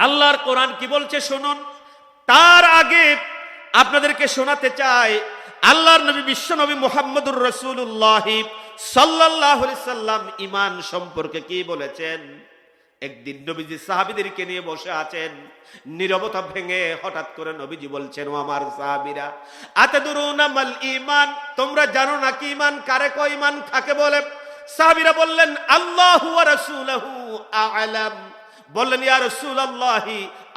আল্লাহর কোরআন কি বলছে শুনুন। তার আগে আপনাদেরকে শোনাতে চাই আল্লাহর নবী বিশ্ব নবী মুহাম্মদুর রাসূলুল্লাহ সাল্লাল্লাহু আলাইহি সাল্লাম ঈমান সম্পর্কে কি বলেছেন। একদিন নবীজি সাহাবীদেরকে নিয়ে বসে আছেন, নীরবতা ভেঙে হঠাৎ করে নবীজি বলছেন, ও আমার সাহাবীরা, আতাদুরুনা মাল ঈমান, তোমরা জানো না কি ঈমান কারে কয়, ঈমান কাকে বলে? সাহাবীরা বললেন, আল্লাহু ওয়া রাসূলুহু আ'লাম। বললেন, ইয়া রাসূলুল্লাহ,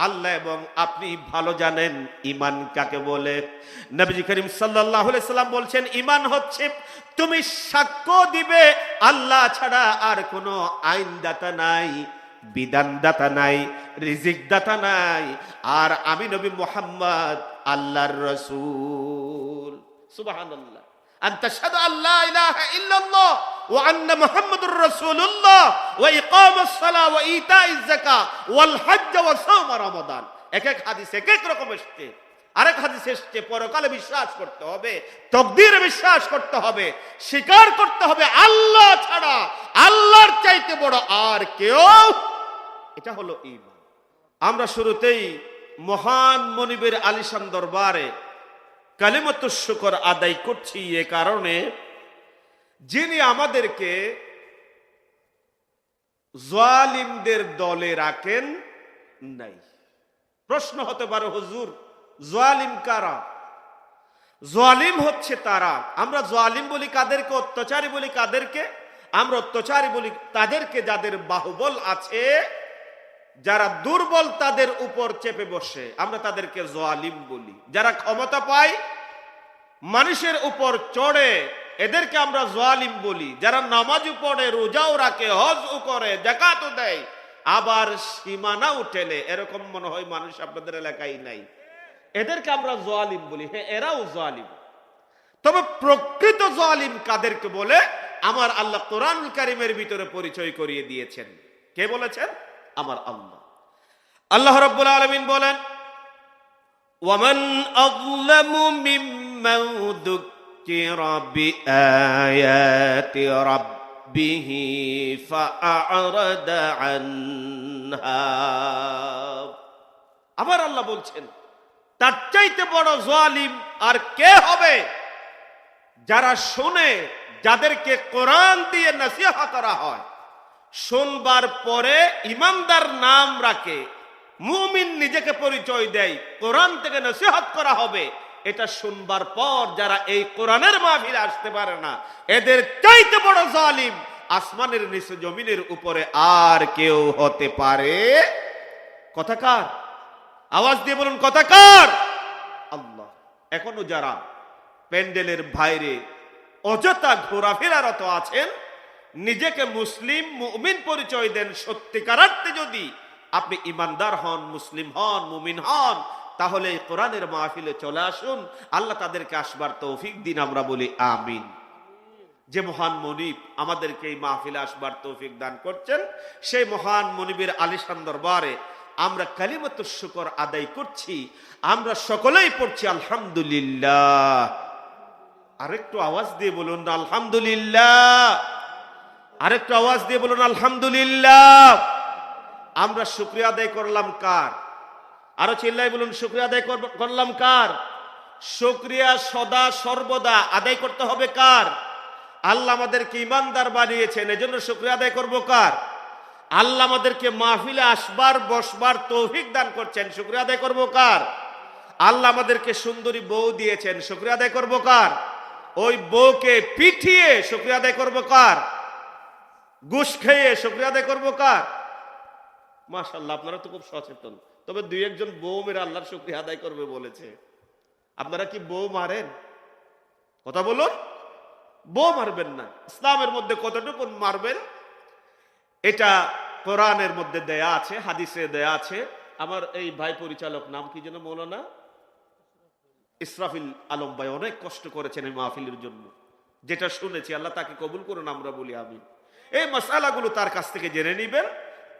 আল্লাহ এবং আপনি ভালো জানেন ঈমান কাকে বলে। নবীজি করিম সাল্লাল্লাহু আলাইহি সাল্লাম বলছেন, ঈমান হচ্ছে তুমি সাক্ষ্য দিবে আল্লাহ ছাড়া আর কোনো আইনদাতা নাই, বিধানদাতা নাই, রিজিকদাতা নাই, আর আমি নবী মুহাম্মদ আল্লাহর রাসূল। সুবহানাল্লাহ। আনতা শাহাদু আল্লা ইলাহা ইল্লাল্লাহ ওয়া আন্না মুহাম্মাদুর রাসূলুল্লাহ ওয়া ইকামাস সালাহ ওয়া ইতাইজ যাকাত ওয়াল হজ্জ ওয়া সাওম রমাদান। এক এক হাদিসে এক এক রকম এসেছে। আরেক হাদিসে এসেছে পরকালে বিশ্বাস করতে হবে, তাকদীরে বিশ্বাস করতে হবে, স্বীকার করতে হবে আল্লাহ ছাড়া আল্লাহর চাইতে বড় আর কেউ। এটা হলো ঈমান। আমরা শুরুতেই মহান মনিবের আলিশান দরবারে কালিমাতুশ শুকর আদায় করছি এ কারণে, যিনি আমাদেরকে জালিমদের দলে রাখেন নাই। প্রশ্ন হতে পারে, হুজুর জালিম কারা? জালিম হচ্ছে তারা, আমরা জালিম বলি কাদেরকে, অত্যাচারী বলি কাদেরকে? আমরা অত্যাচারী বলি তাদেরকে যাদের বাহুবল আছে, যারা দুর্বল তাদের উপর চেপে বসে, আমরা তাদেরকে জালিম বলি। যারা ক্ষমতা পায় মানুষের উপর চড়ে, এদেরকে আমরা জালিম বলি। যারা নামাজও পড়ে, রোজাও রাখে, হজও করে, যাকাতও দেয়, আবার সীমানাও ঠেলে, এরকম মনে হয় মানুষ আপনাদের এলাকায় নাই, এদেরকে আমরা জালিম বলি। হ্যাঁ, এরাও জালিম। তবে প্রকৃত জালিম কাদেরকে বলে আমার আল্লাহ কোরআনুল কারীমের ভিতরে পরিচয় করিয়ে দিয়েছেন। কে বলেছেন? আমার আল্লাহ। আল্লাহ রাব্বুল আলামিন বলেন, ওয়ামান আযলামু মিম্মান যুক্কিরা বিআয়াতি রাব্বিহি ফাআরাদা আনহা। আবার আল্লাহ বলছেন, তার চাইতে বড় জালিম আর কে হবে? যারা শুনে, যাদেরকে কোরআন দিয়ে নসিহত করা হয়, শুনবার পরে ইমানদার নাম রাখে, মুমিন নিজেকে পরিচয় দেয়, কোরআন থেকে নসিহত করা হবে, এটা শুনবার পর যারা এই কোরআনের মাহফিলে আসতে পারে না, এদের চাইতে বড় জালিম আসমানের নিচে জমিনের উপরে আর কেউ হতে পারে? কথা কার? আওয়াজ দিয়ে বলুন, কথা কার? আল্লাহ। এখনো যারা প্যান্ডেলের বাইরে অযথা ঘোরাফেরারত আছেন, নিজেকে মুসলিম মুমিন পরিচয় দেন, সত্যিকার অর্থে যদি আপনি ইমানদার হন, মুসলিম হন, মুমিন হন, তাহলে এই কোরআনের মাহফিলে চলে আসুন। আল্লাহ তাদেরকে আসবার তৌফিক দিন, আমরা বলি আমিন। যে মহান মনিব আমাদেরকে এই মাহফিলে আসবার তৌফিক দান করছেন, সেই মহান মনিবের আলিশান দরবারে আমরা কালিমাতুশ শুকর আদায় করছি। আমরা সকলেই পড়ছি আলহামদুলিল্লাহ। আরেকটু আওয়াজ দিয়ে বলুন আলহামদুলিল্লাহ। আরেকটু আওয়াজ দিয়ে বলুন আলহামদুলিল্লাহ। আমরা শুকরিয়া আদায় করলাম কার? আরো চিল্লাই বলুন, শুকরিয়া আদায় করলাম কার? শুকরিয়া সদা সর্বদা আদায় করতে হবে কার? আল্লাহ আমাদেরকে ইমানদার বানিয়েছেন, এজন্য শুকরিয়া আদায় করব কার? আল্লাহ আমাদেরকে মাহফিলে আসবার বসবার তৌফিক দান করছেন, শুকরিয়া আদায় করব কার? আল্লাহ আমাদেরকে সুন্দরী বউ দিয়েছেন, শুকরিয়া আদায় করব কার? ওই বউকে পিঠিয়ে শুকরিয়া আদায় করব কার? ঘুষ খেয়ে শুকরিয়া আদায় করব কার? মাশাআল্লাহ, আপনারা তো খুব সচেতন। তবে দুই একজন বউ মেরে আল্লাহর শুকরিয়া আদায় করবে বলেছে। আপনারা কি বউ মারেন? কথা বলুন। বউ মারবেন না। ইসলামের মধ্যে কতটুকু মারবেন এটা কোরআনের মধ্যে দেয়া আছে, হাদিসে দেয়া আছে। আমার এই ভাই পরিচালক নাম কি যেন, মৌলানা ইসরাফিল আলম ভাই অনেক কষ্ট করেছেন এই মাহফিলের জন্য। যেটা শুনেছি আল্লাহ তাকে কবুল করুন, আমরা বলি আমিন। এই মাসালাগুলো তার কাছ থেকে জেনে নিবেন।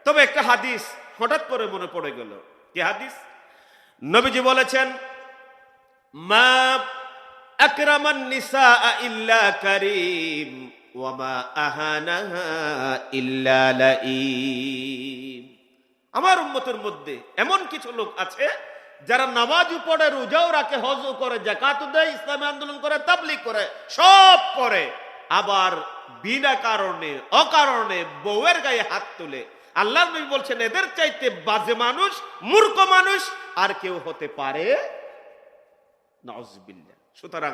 তবে একটা হাদিস হঠাৎ করে মনে পড়ে গেল। কি হাদিস? নবীজি বলেছেন, মা আকরামান নিসা ইল্লা কারীম ওয়া মা আহানাহা ইল্লা লাঈম। আমার উম্মতের মধ্যে এমন কিছু লোক আছে যারা নামাজও পড়ে, রোজাও রাখে, হজও করে, যাকাতও দেয়, ইসলামী আন্দোলন করে, তাবলীগ করে, সব করে, আবার বিনা কারণে অকারণে বউয়ের গায়ে হাত তুলে। আল্লাহর নবী বলছেন এদের চাইতে বাজে মানুষ, মূর্খ মানুষ আর কেউ হতে পারে নাউজুবিল্লাহ। সুতরাং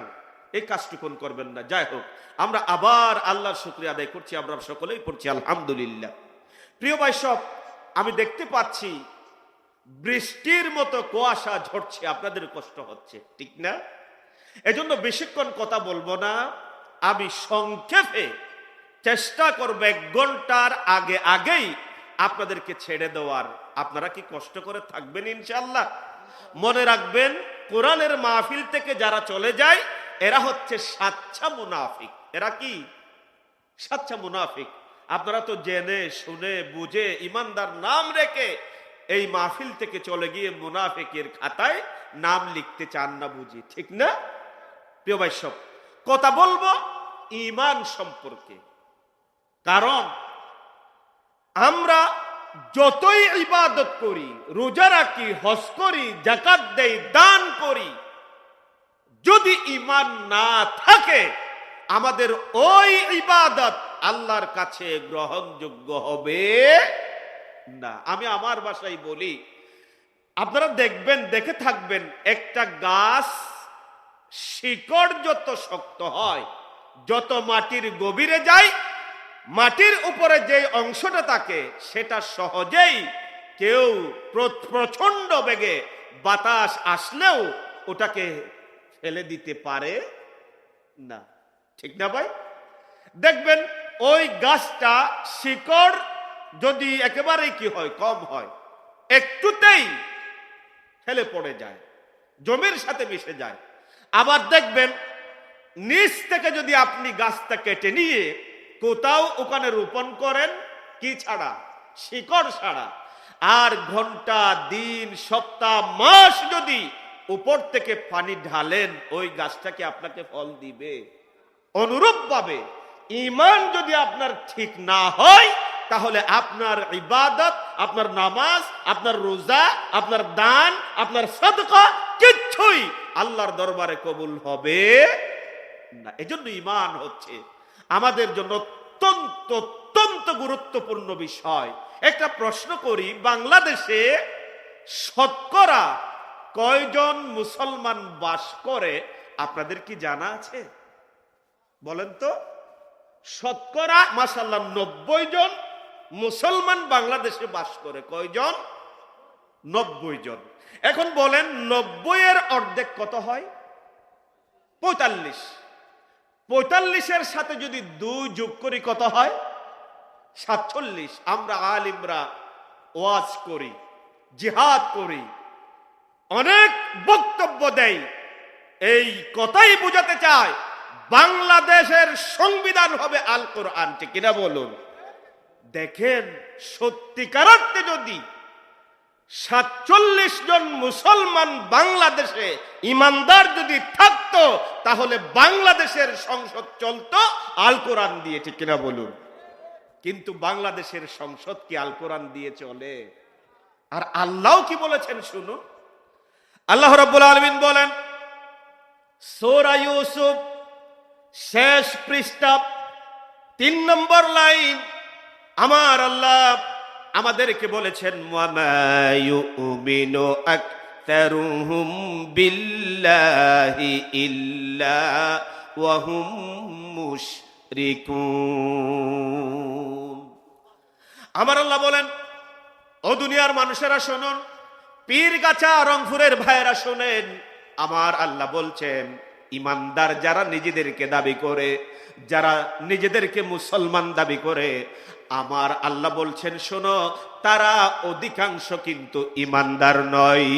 এই কাজটুকুন করবেন না। যাই হোক, আমরা আবার আল্লাহর শুকরিয়া আদায় করছি, আমরা সকলেই পড়ছি আলহামদুলিল্লাহ। প্রিয় ভাই সব, আমি দেখতে পাচ্ছি বৃষ্টির মতো কুয়াশা ঝরছে, আপনাদের কষ্ট হচ্ছে, ঠিক না? এজন্য বেশিক্ষণ কথা বলবো না, আমি সংক্ষেপে চেষ্টা করবো 1 ঘন্টার আগেই আপনাদেরকে ছেড়ে দেওয়ার। আপনারা কি কষ্ট করে থাকবেন ইনশাআল্লাহ? মনে রাখবেন, কোরআনের মাহফিল থেকে যারা চলে যায় এরা হচ্ছে সাচ্চা মুনাফিক। এরা কি? সাচ্চা মুনাফিক। আপনারা তো জেনে শুনে বুঝে ইমানদার নাম রেখে এই মাহফিল থেকে চলে গিয়ে মুনাফিকের খাতায় নাম লিখতে চান না বুঝি, ঠিক না? প্রিয় ভাই সব, কথা বলবো ঈমান সম্পর্কে। কারণ আমরা যতই ইবাদত করি, রোজা রাখি, হজ করি, যাকাত দেই, দান করি, যদি ঈমান না থাকে আমাদের ওই ইবাদত আল্লাহর কাছে গ্রহণযোগ্য হবে না। আমি আমার ভাষায় বলি, আপনারা দেখবেন, দেখে থাকবেন, একটা গাছ শিকড় যত শক্ত হয়, যত মাটির গভীরে যায়, মাটির উপরে যে অংশটা থাকে সেটা সহজেই কেউ প্রচন্ড বেগে বাতাস আসলেও ওটাকে ফেলে দিতে পারে না, ঠিক না ভাই? দেখবেন ওই গাছটা শিকড় যদি একেবারেই কি হয়, কম হয়, একটুতেই ফেলে পড়ে যায়, জমির সাথে মিশে যায়। আবার দেখবেন নিচ থেকে যদি আপনি গাছটা কেটে নিয়ে কোথাও ওখানে রোপণ করেন, কি ছাড়া? শিকড় ছাড়া, আর ঘন্টা, দিন, সপ্তাহ, মাস যদি উপর থেকে পানি ঢালেন, ওই গাছটাকে আপনাকে ফল দিবে। অনুরূপ ভাবে ঈমান যদি আপনার ঠিক না হয়, তাহলে আপনার ইবাদত, আপনার নামাজ, আপনার রোজা, আপনার দান, আপনার সাদকা কিচ্ছুই আল্লাহর দরবারে কবুল হবে না। এজন্য ঈমান হচ্ছে আমাদের জন্য অত্যন্ত অত্যন্ত গুরুত্বপূর্ণ বিষয়। একটা প্রশ্ন করি, বাংলাদেশে শতকরা কয়জন মুসলমান বাস করে আপনাদের কি জানা আছে? বলেন তো। শতকরা মাশাআল্লাহ 90 জন মুসলমান বাংলাদেশে বাস করে। কয়জন? 90 জন। এখন বলেন 90 এর অর্ধেক কত হয়? 45। 45-এর সাথে যদি 2 যোগ করি কত হয়? 47। আমরা আলিমরা ওয়াজ করি, জিহাদ করি, অনেক বক্তব্য দেই, এই কথাই বোঝাতে চায় বাংলাদেশের সংবিধান হবে আল কোরআন, ঠিক কিনা বলুন? দেখেন, সত্যিকার অর্থে যদি 47 জন মুসলমান বাংলাদেশে ইমানদার যদি থাকতো, তাহলে বাংলাদেশের সংসদ চলতো আল কোরআন দিয়ে, ঠিক কিনা বলুন? কিন্তু বাংলাদেশের সংসদ কি আল কোরআন দিয়ে চলে? আর আল্লাহ কি বলেছেন শুনুন। আল্লাহ রাব্বুল আলামিন বলেন সূরা ইউসুফ শেষ পৃষ্ঠা 3 নম্বর লাইন, আমার আল্লাহ আমাদেরকে বলেছেন ওয়ামা ইউমিনু আকতারুহুম বিল্লাহি ইল্লা ওয়া হুম মুশরিকুন। আমার আল্লাহ বলেন, ও দুনিয়ার মানুষেরা শুনুন, পীরগাছা রংপুরের ভাইয়েরা শুনেন, আমার আল্লাহ বলছেন ইমানদার যারা নিজেদেরকে দাবি করে, যারা নিজেদেরকে মুসলমান দাবি করে, আমার আল্লাহ বলছেন শোনো, তারা অধিকাংশ কিন্তু ইমানদার নয়।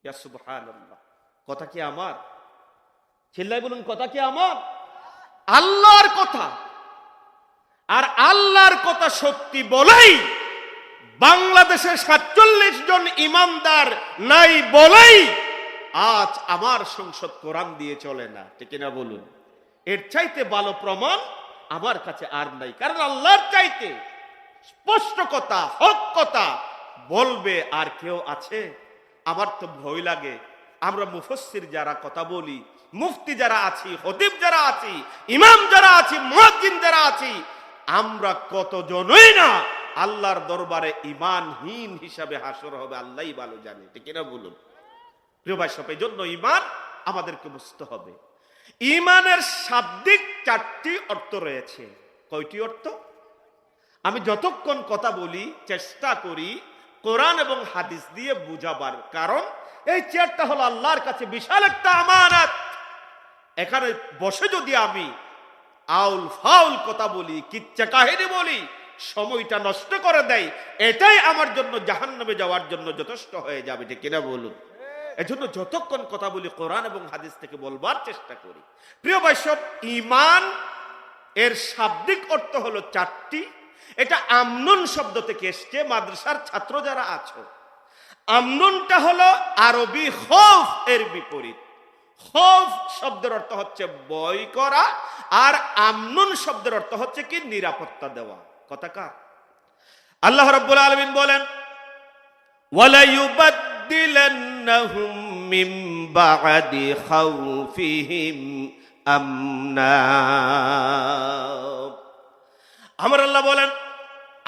ইয়া সুবহানাল্লাহ, কথা কি আমার? চিল্লাই বলুন, কথা কি আমার? আল্লাহর কথা। আর আল্লাহর কথা সত্যি বলেই বাংলাদেশে 47 জন ইমানদার নাই বলেই আজ আমার সংসদ কোরআন দিয়ে চলে না, ঠিক না বলুন? এর চাইতে ভালো প্রমাণ আমার কাছে আর নাই। কারণ আল্লাহর চাইতে স্পষ্ট কথা, হক কথা বলবে আর কেউ আছে? আমার তো ভয় লাগে। আমরা মুফাসসির যারা কথা বলি, মুফতি যারা আছি, খতিব যারা আছি, ইমাম যারা আছি, মুয়াজ্জিন যারা আছি, আমরা কতজনই না আল্লাহর দরবারে ঈমানহীন হিসাবে হাসর হবে, আল্লাহই ভালো জানে। ঠিক না বলুন প্রিয় ভাই? সব এই জন্য ঈমান আমাদেরকে বুঝতে হবে। ঈমানের শাব্দিক 4টি অর্থ রয়েছে। কয়টি অর্থ? আমি যতক্ষণ কথা বলি চেষ্টা করি কোরআন এবং হাদিস দিয়ে বুঝাবার, কারণ এই চেয়ারটা হলো আল্লাহর কাছে বিশাল একটা আমানত। এখানে বসে যদি আমি আউল ফাউল কথা বলি, কিচ্ছা কাহিনী বলি, সময়টা নষ্ট করে দেয়, এটাই আমার জন্য জাহান্নামে যাওয়ার জন্য যথেষ্ট হয়ে যাবে। ঠিক কিনা বলুন? এজন্য যতক্ষণ কথা বলি কোরআন এবং হাদিস থেকে বলবার চেষ্টা করি। প্রিয় ভাই সব, ঈমান এর শাব্দিক অর্থ হলো 4টি। এটা আমনুন শব্দ থেকে এসছে। মাদ্রাসার ছাত্র যারা আছো, আমনুনটা হলো আরবি খৌফ এর বিপরীত। খৌফ শব্দের অর্থ হচ্ছে ভয় করা, আর আমনুন শব্দের অর্থ হচ্ছে কি? নিরাপত্তা দেওয়া। কথা কার? আল্লাহ রাব্বুল আলামিন বলেন, ওয়ালা ইউবাদদিলান্নাহুম মিন বা'দি খাউফিহিম আমনা। আমার আল্লাহ বলেন,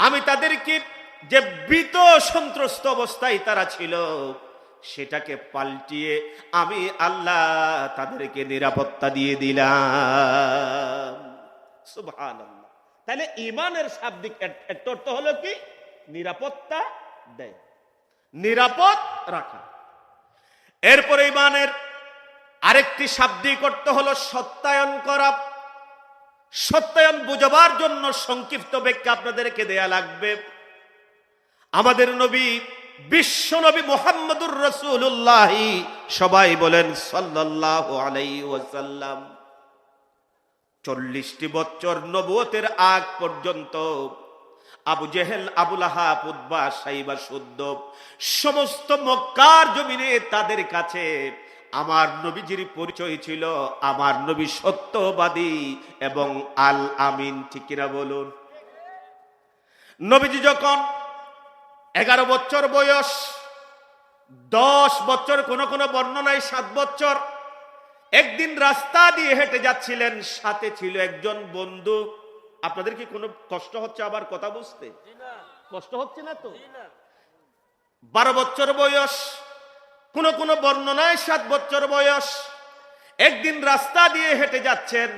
আমি তাদেরকে যে ভীত সন্ত্রস্ত অবস্থায় তারা ছিল, সেটাকে পাল্টিয়ে আমি আল্লাহ তাদেরকে নিরাপত্তা দিয়ে দিলাম। সুবহানাল্লাহ। তাহলে ঈমানের শাব্দিক একটা অর্থ হলো কি? নিরাপত্তা দেয়, নিরাপদ রাখা। এরপরে ঈমানের আরেকটি শাব্দিক অর্থ হলো সত্যায়ন করা। সত্যায়ন বুঝাবার জন্য সংক্ষিপ্ত ব্যাখ্যা আপনাদেরকে দেয়া লাগবে। আমাদের নবী, বিশ্ব নবী মুহাম্মদুর রাসূলুল্লাহ, সবাই বলেন সাল্লাল্লাহু আলাইহি ওয়াসাল্লাম, 40টি বছর নবুয়তের আগ পর্যন্ত আবু জেহেল, আবু লাহাব, উতবা, সাইবা, শুদ্ধ সমস্ত মক্কার জমিনে তাদের কাছে আমার নবীজির পরিচয় ছিল আমার নবী সত্যবাদী এবং আল আমিন। ঠিক কিনা বলুন? নবীজি যখন 11 বছর বয়স, 10 বছর, কোন কোন বর্ণনায় 7 বছর, একদিন রাস্তা দিয়ে হেঁটে যাচ্ছিলেন, সাথে ছিল একজন বন্ধু। আপনাদের কি কোনো কষ্ট হচ্ছে আবার কথা বুঝতে? কষ্ট হচ্ছে না তো? 12 বছর বয়স, কোন কোন বর্ণনায় 7 বছর বয়স, একদিন রাস্তা দিয়ে হেঁটে যাচ্ছেন,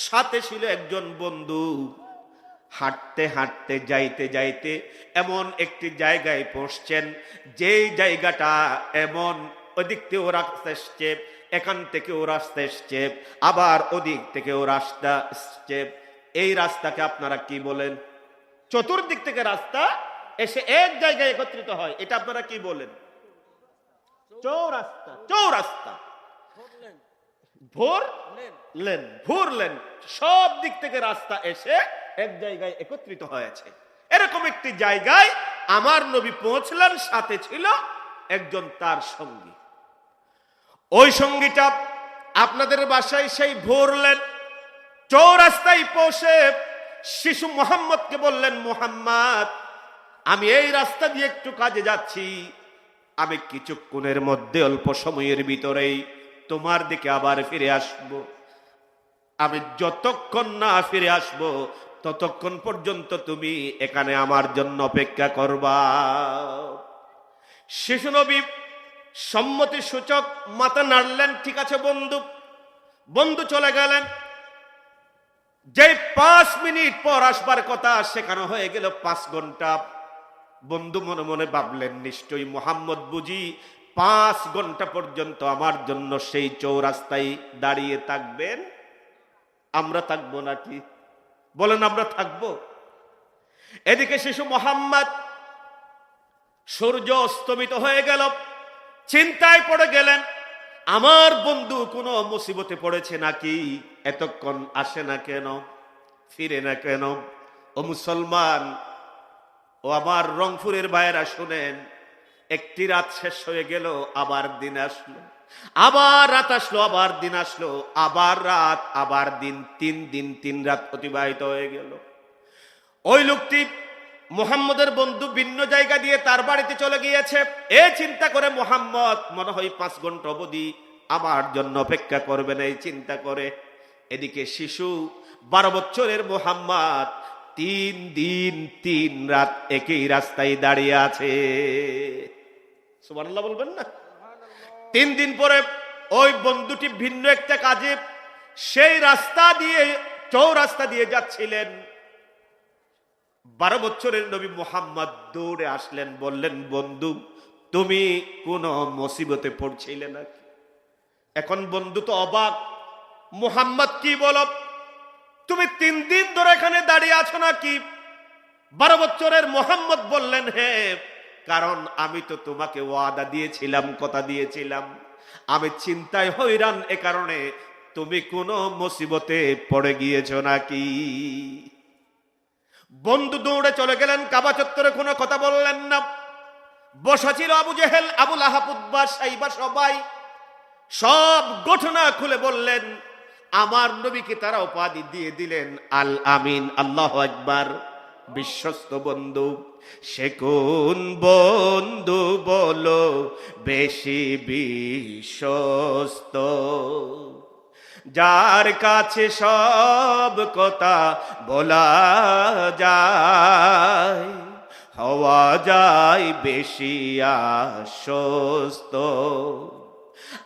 সাথে ছিল একজন বন্ধু। হাঁটতে হাঁটতে যাইতে যাইতে এমন একটি জায়গায় পৌঁছছেন, যেই জায়গাটা এমন, ওদিক থেকেও রাস্তা এসছে, এখান থেকেও রাস্তা এসছে, আবার ওদিক থেকেও রাস্তা এসছে। এই রাস্তাকে আপনারা কি বলেন? চতুর্দিক থেকে রাস্তা এসে এক জায়গায় একত্রিত হয়, এটা আপনারা কি বলেন? চৌরাস্তা। চৌরাস্তা, ভোর লেন, ভোর লেন, সব দিক থেকে রাস্তা এসে এক জায়গায় একত্রিত হয়েছে। এরকম একটি জায়গায় আমার নবী পৌঁছলেন, সাথে ছিল একজন তার সঙ্গী। ওই সঙ্গীটা আপনাদের বাসায় সেই ভোর লেন চৌরাস্তায় পৌঁছে শিশু মোহাম্মদকে বললেন, মোহাম্মদ, আমি এই রাস্তা দিয়ে একটু কাজে যাচ্ছি, আমি কিছুক্ষণের মধ্যে, অল্প সময়ের ভিতরেই তোমার দিকে আবার ফিরে আসব। আমি যতক্ষণ না ফিরে আসব ততক্ষণ পর্যন্ত তুমি এখানে আমার জন্য অপেক্ষা করবা। শিশু নবী সম্মতি সূচক মাথা নাড়লেন, ঠিক আছে বন্ধু। বন্ধু চলে গেলেন। যে 5 মিনিট পর আসবার কথা, সেখানে হয়ে গেল 5 ঘন্টা। বন্ধু মনে মনে ভাবলেন, নিশ্চয়ই মোহাম্মদ বুঝি 5 ঘন্টা পর্যন্ত আমার জন্য সেই চৌরাস্তায় দাঁড়িয়ে থাকবেন। আমরা থাকবো নাকি? বলেন, আমরা থাকবো? এদিকে শিশু মোহাম্মদ, সূর্য অস্তমিত হয়ে গেল, চিন্তায় পড়ে গেলেন, আমার বন্ধু কোনো মুসিবতে পড়েছে নাকি? এতক্ষণ আসে না কেন, ফিরে না কেন? ও মুসলমান, ও আমার রংপুরের ভাইয়েরা শুনেন, একটি রাত শেষ হয়ে গেল, আবার দিন আসলো, আবার রাত আসলো, আবার দিন আসলো, আবার রাত, আবার দিন, 3 দিন 3 রাত অতিবাহিত হয়ে গেল। ওই লোকটি মুহাম্মদের বন্ধু ভিন্ন জায়গা দিয়ে তার বাড়িতে চলে গিয়েছে। এ চিন্তা করে মুহাম্মদ মনে হয় 5 ঘন্টা অবধি আমার জন্য অপেক্ষা করবে না, এই চিন্তা করে। এদিকে শিশু 12 বছরের মুহাম্মদ 3 দিন 3 রাত একই রাস্তায় দাঁড়িয়ে আছে। সুবহানাল্লাহ বলবেন না? 3 দিন পরে ওই বন্ধুটি ভিন্ন একটা কাজে সেই রাস্তা দিয়ে, চৌরাস্তা দিয়ে যাচ্ছিলেন। 12 বছরের নবী মুহাম্মদ দৌড়ে আসলেন, বললেন, বন্ধু তুমি কোন মুসিবতে পড়ছিলে নাকি? এখন বন্ধু তো অবাক, মুহাম্মদ কি বলো, তুমি 3 দিন ধরে এখানে দাঁড়িয়ে আছো নাকি? 12 বছরের মুহাম্মদ বললেন, হ্যাঁ, কারণ আমি তো তোমাকে ওয়াদা দিয়েছিলাম, কথা দিয়েছিলাম, আমি চিন্তায় হয়রান, এ কারণে তুমি কোন মুসিবতে পড়ে গিয়েছো নাকি? বন্ধু দৌড়ে চলে গেলেন কাবা চত্বরে, কোনো কথা বললেন না। বসা ছিল আবু জেহেল, আবু লাহাব, উতবা, সাইবা, সবাই সব ঘটনা খুলে বললেন। আমার নবীকে তারা উপাধি দিয়ে দিলেন আল আমিন, আল্লাহু আকবার, বিশ্বস্ত বন্ধু। সে কোন বন্ধু বলো বেশি বিশ্বস্ত, যার কাছে সব কথা বলা যায়, হওয়া যায় বেশি আশ্বস্ত।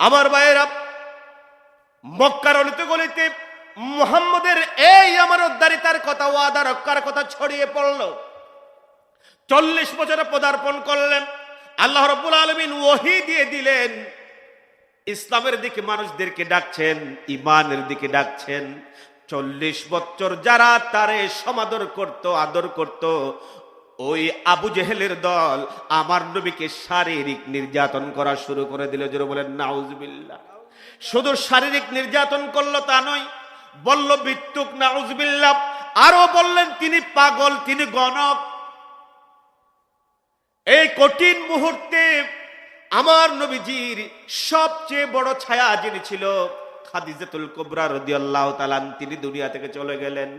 আমার ভাইয়েরা, মক্কার অলিতে গলিতে মুহাম্মদের এই আমানতদারিতার কথা, ওয়াদা রক্ষার কথা ছড়িয়ে পড়ল। 40 বছরে পদার্পণ করলেন। আল্লাহ রাব্বুল আলামিন ওহী দিয়ে দিলেন, ইসলামের দিকে মানুষদেরকে ডাকছেন, ইমানের দিকে ডাকছেন। 40 বছর যারা তারে সমাদর করত, আদর করত, ওই আবু জেহেলের দল আমার নবীকে শারীরিক নির্যাতন করা শুরু করে দিল। জোরে বলেন নাউজুবিল্লাহ। শুধু শারীরিক নির্যাতন করলো তা নয়, বলল বিত্তুক, নাউজুবিল্লাহ। আরো বললেন তিনি পাগল, তিনি গণক। এই কঠিন মুহূর্তে আমার নবীজির সবচেয়ে বড় ছায়া যিনি ছিল, খাদিজাতুল কুবরা রাদিয়াল্লাহু তাআলা, তিনি দুনিয়া থেকে চলে গেলেন।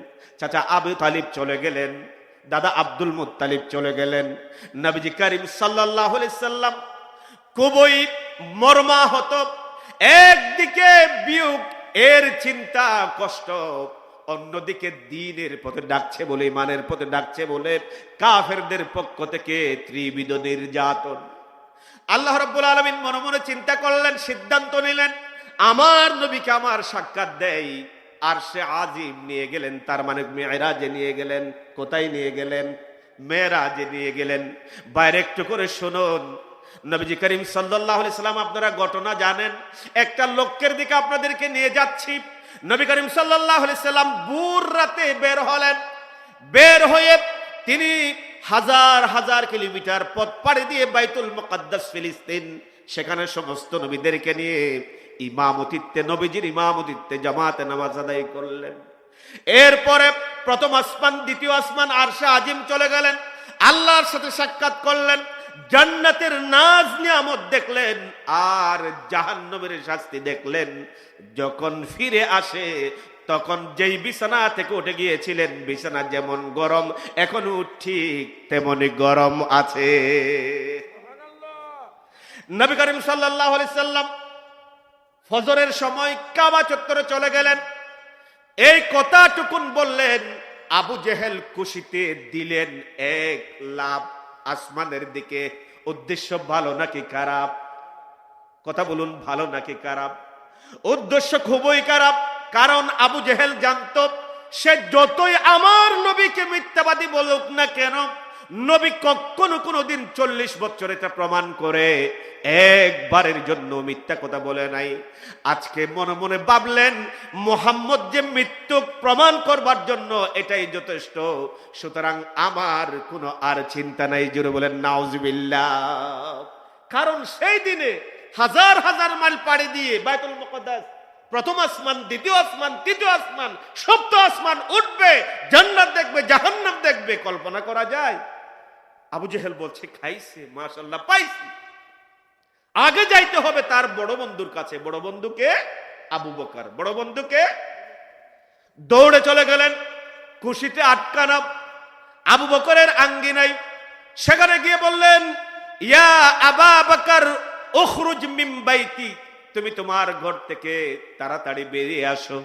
চাচা আবু তালিব চলে গেলেন, দাদা আব্দুল মুত্তালিব চলে গেলেন। নবীজি করিম সাল্লাল্লাহু আলাইহি সাল্লাম খুবই মর্মাহত। একদিকে বিয়োগ, এর চিন্তা, কষ্ট, অন্যদিকে দ্বীনের পথে ডাকছে বলে, ইমানের পথে ডাকছে বলে কাফেরদের পক্ষ থেকে ত্রিবিধ নির্যাতন। আল্লাহ রাব্বুল আলামিন মনে মনে চিন্তা করলেন, সিদ্ধান্ত নিলেন, আমার নবীকে আমার সাক্ষাৎ দেয়। আরশে আজিম নিয়ে গেলেন, তার মানে মেরাজে নিয়ে গেলেন। কোথায় নিয়ে গেলেন? মেরাজে নিয়ে গেলেন। বাইরে একটু করে শুনুন, নবীজি করিম সাল্লাল্লাহু আলাইহি সাল্লাম, আপনারা ঘটনা জানেন। একটা লোকের দিকে আপনাদেরকে নিয়ে যাচ্ছি। নবী করিম সাল্লাল্লাহু আলাইহি সাল্লাম ভোর রাতে বের হলেন। বের হয়ে তিনি হাজার হাজার কিলোমিটার পথ পাড়ি দিয়ে বাইতুল মুকাদ্দাস ফিলিস্তিন, সেখানে সমস্ত নবীদেরকে নিয়ে ইমামতিত্বে, নবীজির ইমামতিত্বে জামাতে নামাজ আদায় করলেন। এরপরে প্রথম আসমান, দ্বিতীয় আসমান, আরশে আজিম চলে গেলেন। আল্লাহর সাথে সাক্ষাৎ করলেন, জান্নাতের নাজ নিয়ামত দেখলেন, আর জাহান্নামের শাস্তি দেখলেন। যখন ফিরে আসে, তখন যেই বিছানা থেকে উঠে গিয়েছিলেন, বিছানা যেমন গরম এখনো ঠিক তেমনি গরম আছে। নবী করিম সাল্লাল্লাহু আলাইহি সাল্লাম ফজরের সময় কাবা চত্বরে চলে গেলেন। এই কথাটুকুন বললেন, আবু জেহেল খুশিতে দিলেন এক লাফ আসমানের দিকে। উদ্দেশ্য ভালো নাকি খারাপ? কথা বলুন, ভালো নাকি খারাপ? উদ্দেশ্য খুবই খারাপ। কারণ আবু জেহেল জানতো, সে যতই আমার নবীকে মিথ্যাবাদী বলুক না কেন, নবী কখনো কোনোদিন 40 বছর এটা প্রমাণ করে একবারের জন্য মিথ্যা কথা বলে নাই। আজকে মনে মনে ভাবলেন, মুহাম্মদ যে মৃত্যু প্রমাণ করবার জন্য এটাই যথেষ্ট, সুতরাং আমার কোনো আর চিন্তা নাই। জোরে বলেন নাউজুবিল্লাহ। কারণ সেই দিনে হাজার হাজার মাইল পাড়ি দিয়ে বাইতুল মুকাদ্দাস, প্রথম আসমান, দ্বিতীয় আসমান, তৃতীয় আসমান, সপ্তম আসমান উঠবে, জান্নাত দেখবে, জাহান্নাম দেখবে। কল্পনা করা যায়? আবু জেহেল বলছে, খাইছে, মাশাআল্লাহ, পাইছি। আগে যাইতে হবে তার বড় বন্ধুর কাছে। বড় বন্ধুকে আবু বকর, বড় বন্ধুকে। দৌড়ে চলে গেলেন, খুশিতে আটকানা। আবু বকরের আঙ্গিনায়, সেখানে গিয়ে বললেন, ইয়া আবা বকর উখরুজ মিন বাইতি, তুমি তোমার ঘর থেকে তাড়াতাড়ি বেরিয়ে আসো।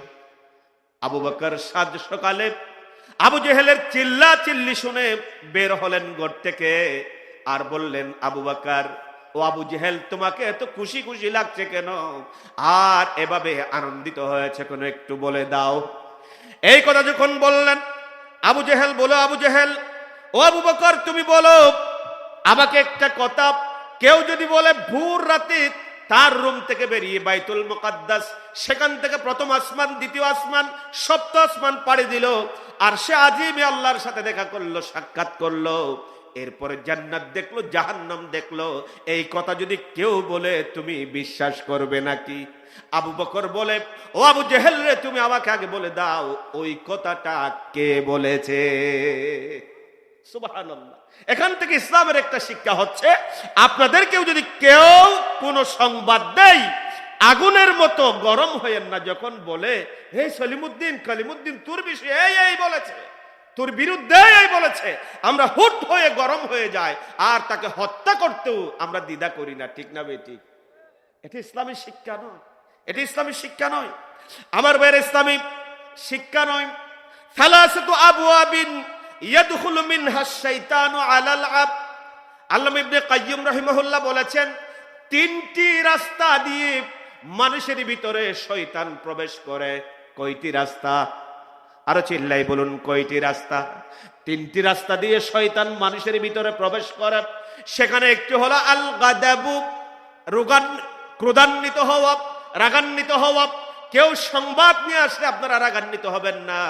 আবু বকর সাত সকালে আবু জেহেলের চিল্লা চিল্লি শুনে বের হলেন ঘর থেকে, আর বললেন, আবু বকর, ও আবু জেহেল, তোমাকে এত খুশি খুশি লাগছে কেন, আর এভাবে আনন্দিত হয়েছে কেন, একটু বলে দাও। এই কথা যখন বললেন, আবু জেহেল বলো, আবু জেহেল, ও আবু বকর, তুমি বলো আমাকে একটা কথা, কেউ যদি বলে ভোর রাতে তার রুম থেকে বেরিয়ে বাইতুল মুকাদ্দাস, সেখান থেকে প্রথম আসমান, দ্বিতীয় আসমান, সপ্তম আসমান পাড়ি দিল, আর সে আজিমে আল্লাহর সাথে দেখা করলো, সাক্ষাৎ করলো, এরপরে জান্নাত দেখলো, জাহান্নাম দেখলো, এই কথা যদি কেউ বলে তুমি বিশ্বাস করবে নাকি? আবু বকর বলে, ও আবু জেহেল রে, তুমি আমাকে আগে বলে দাও ওই কথাটা কে বলেছে। সুবহানাল্লাহ। এখান থেকে ইসলামের একটা শিক্ষা হচ্ছে, আপনাদেরকেও যদি কেউ কোনো সংবাদ দেয়, আগুনের মতো গরম হয়েন না। যখন বলে, হে সলিমুদ্দিন, কালিমুদ্দিন, তোর বিষয়ে এই বলেছে, তোর বিরুদ্ধে এই বলেছে, আমরা হুট হয়ে গরম হয়ে যায়, আর তাকে হত্যা করতেও আমরা দ্বিধা করি না। ঠিক না বেঠিক? এটা ইসলামী শিক্ষা নয়, এটা ইসলামী শিক্ষা নয় আমার ভাইয়ের, ইসলামী শিক্ষা নয়। সালাসাতু আবওয়াবিন ইয়াদখুলু মিনহা শাইতানু আলাল আবদ। আল্লামা ইবনে কাইয়্যিম রাহিমাহুল্লাহ বলেছেন, তিনটি রাস্তা দিয়ে মানুষের ভিতরে শয়তান প্রবেশ করে। কয়টি রাস্তা? আরো চিল্লাই বলুন, কয়টি রাস্তা? তিনটি রাস্তা দিয়ে শয়তান মানুষের ভিতরে প্রবেশ করে। সেখানে একটি হলো আল গাদাবু, ক্রোধান্বিত হওয়া, রাগান্বিত হওয়া। কেউ সংবাদ নিয়ে আসলে আপনারা রাগান্বিত হবেন না,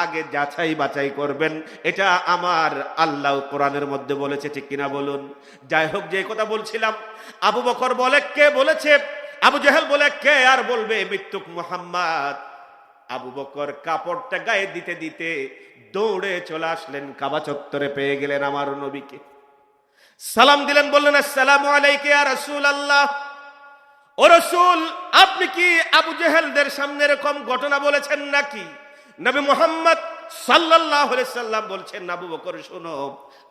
আগে যাচাই বাছাই করবেন, এটা আমার আল্লাহ কোরআনের মধ্যে বলেছে। ঠিক কিনা বলুন? যাই হোক, যে কথা বলছিলাম, আবু বকর বলে, কে বলেছে? আবু জেহেল বলে, কে আর বলবে? মৃত্যুক মুহাম্মদ। আবু বকর কাপড়টা গায়ে দিতে দিতে দৌড়ে চলে আসলেন কাবা চত্বরে, পেয়ে গেলেন আমার নবীকে, সালাম দিলেন, বললেন, আসসালামু আলাইকা ইয়া রাসূলুল্লাহ। ও রাসূল, আপনি কি আবু জেহেলদের সামনে এরকম ঘটনা বলেছেন নাকি? নবী মুহাম্মদ সাল্লাল্লাহু আলাইহি সাল্লাম বলছেন, আবু বকর শোনো,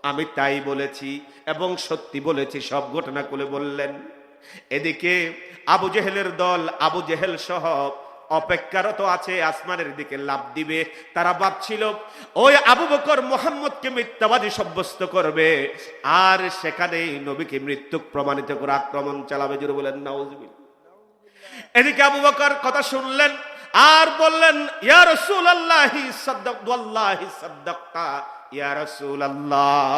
আমি তাই বলেছি এবং সত্যি বলেছি। সব ঘটনা খুলে বললেন। এদিকে আবু জেহেলের দল, আবু জেহেল সহ অপেক্ষারত আছে, আসমানের দিকে লাফ দিবে। তারা ভাবছিল ওই আবু বকর মুহাম্মদকে মিথ্যাবাদী সাব্যস্ত করবে, আর সেখানেই নবীকে মৃত্যু প্রমাণিত করে আক্রমণ চালাবে। জোরে বলেন নাউজুবিল্লাহ। এদিকে আবু বকর কথা শুনলেন আর বললেন, ইয়া রাসূলুল্লাহি সাদ্দাকতাল্লাহি সাদ্দাকতা ইয়া রাসূলুল্লাহ।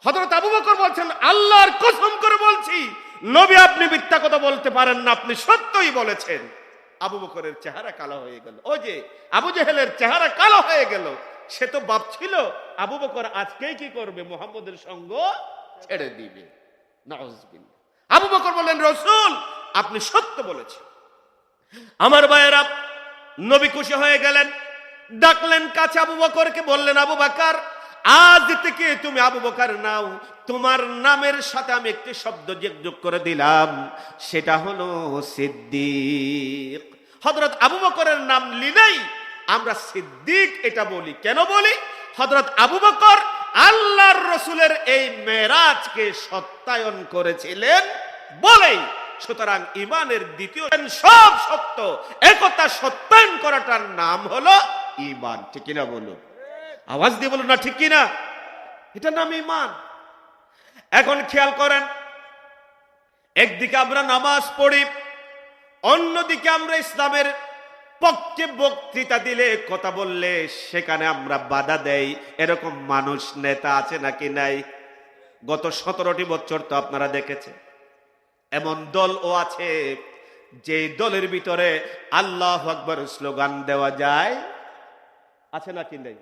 হযরত আবু বকর বলছেন, আল্লাহর কসম করে বলছি, নবী আপনি মিথ্যা কথা বলতে পারেন না, আপনি সত্যই বলেছেন। আবু বকরের চেহারা কালো হয়ে গেল। ওই যে আবু জেহেলের চেহারা কালো হয়ে গেল। সে তো ভাবছিল আবু বকর আজকেই কি করবে, মুহাম্মদের সঙ্গ ছেড়ে দিবে। নাউজুবিল্লাহ। আবু বকর বললেন, রাসূল আপনি সত্য বলেছেন। আমার ভাইয়েরা, নবী খুশি হয়ে গেলেন, ডাকলেন কাছে আবু বকরকে, বললেন, আবু বকর, আজ থেকে তুমি আবু বকর নাও, তোমার নামের সাথে আমি একটি শব্দ যোগ করে দিলাম, সেটা হলো সিদ্দিক। হযরত আবু বকরের নাম নিলেই আমরা সিদ্দিক এটা বলি। কেন বলি? হযরত আবু বকর আল্লাহর রাসূলের এই মেরাজকে সত্যায়ন করেছিলেন বলেই। সুতরাং ইমানের দ্বিতীয় সব সত্য, একথা সত্যায়ন করাটার নাম হলো ঈমান। ঠিক কিনা বলুন? আওয়াজ দিয়ে বলুন না, ঠিক কিনা? এটার নাম ঈমান। এখন খেয়াল করেন, একদিকে আমরা নামাজ পড়ি, অন্যদিকে আমরা ইসলামের পক্ষে বক্তৃতা দিলে, কথা বললে সেখানে আমরা বাধা দেই। এরকম মানুষ, নেতা আছে নাকি নাই? গত 17টি বছর তো আপনারা দেখেছেন। এমন দলও আছে যে দলের ভিতরে আল্লাহু আকবার স্লোগান দেওয়া যায়, আছে নাকি নাই?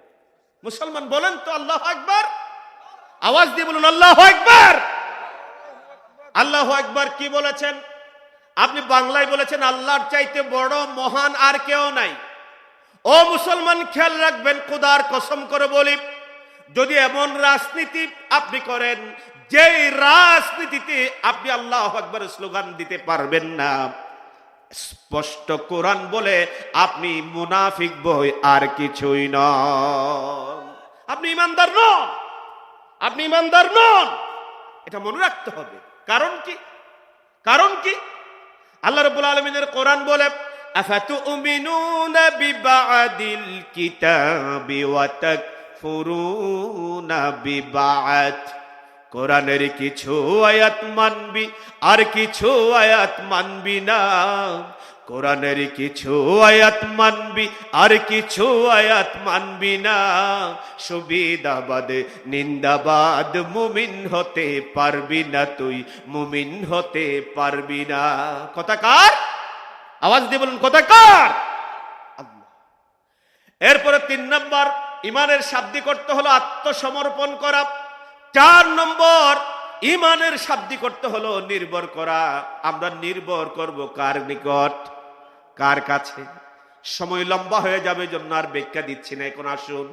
মুসলমান বলেন তো আল্লাহু আকবার, আওয়াজ দিয়ে বলুন আল্লাহু আকবার। আল্লাহু আকবার কি বলেছেন? আপনি বাংলায় বলেছেন, আল্লাহর চাইতে বড় মহান আর কেউ নাই। ও মুসলমান, খেয়াল রাখবেন, খোদার কসম করে বলি, যদি এমন রাজনীতি আপনি করেন যেই রাজনীতিতে আপনি আল্লাহু আকবার স্লোগান দিতে পারবেন না, স্পষ্ট কোরআন বলে আপনি মুনাফিক বই আর কিছুই নয়। আপনি ইমানদার নন, আপনি ইমানদার নন। এটা মনে রাখতে হবে। কারণ কি? কারণ কি? আল্লাহ রাব্বুল আলামিনের কোরআন বলে, আফাতুমিনুনা বিবাদিল কিতাবি ওয়া তাকফুরুনা বিবাদ। কোরআনের কিছু আয়াত মানবি আর কিছু আয়াত মানবি না। কোরআনের কিছু আয়াত মানবি আর কিছু আয়াত মানবি না। সুবিধাবাদ নিন্দাবাদ মুমিন হতে পারবি না, তুই মুমিন হতে পারবি না। কথা কার? আওয়াজ দিয়ে বলুন, কথা কার? আল্লাহ। এরপরে 3 নম্বর ইমানের শাব্দিক অর্থ হলো আত্মসমর্পণ করা। 4 নম্বর ইমানের শাব্দিক অর্থ হলো নির্ভর করা। আমরা নির্ভর করব কার নিকট? কার কাছে? সময় লম্বা হয়ে যাবে, জন্য আর ব্যাখ্যা দিচ্ছি না। এখন আসুন,